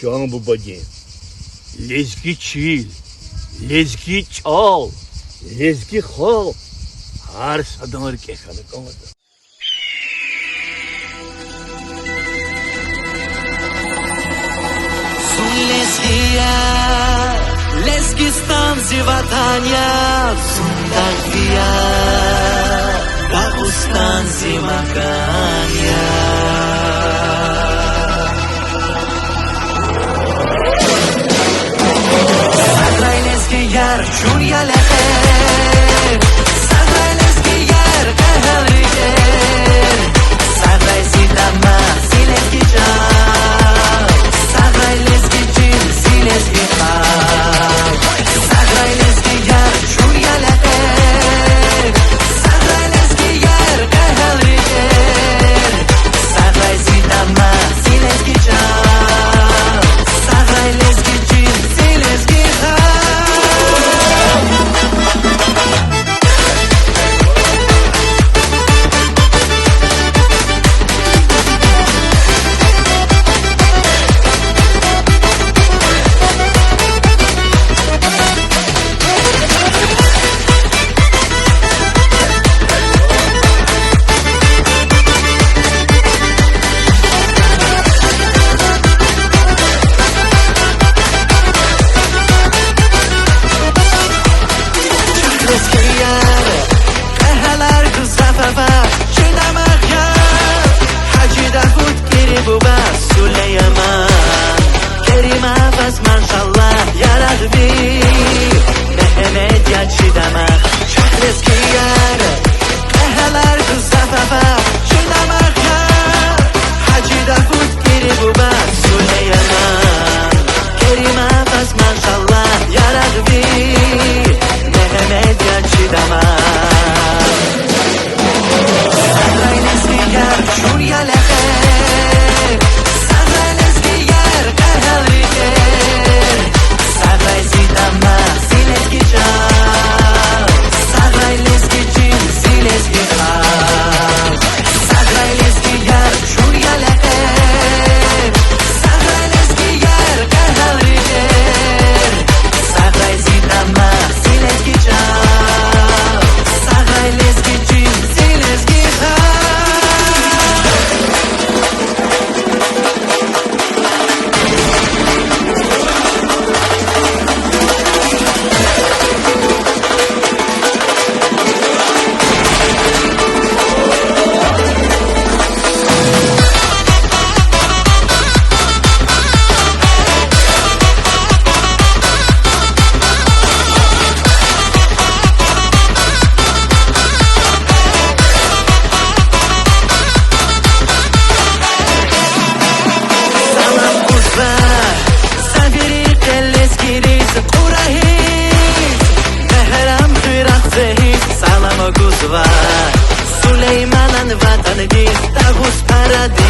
Can bu bagi. Lezgi çil, lezgi çal, lezgi hal. Her sadanır kekalı kalmadı. Sun lezgiya, lezgistan zivatanya, sun takviya, dagustan zimakanya. چون یلقه سرای لزگیر قهل ریگر سرای زیدما زیلزگی جان سرای لزگی جین زیلزگی خواب سرای لزگیر چون یلقه سرای لزگیر قهل ریگر سرای زیدما زیلزگی جان سرای لزگی جین زیلزگی خواب Süleyman'ın vatanı bir Davus Paradis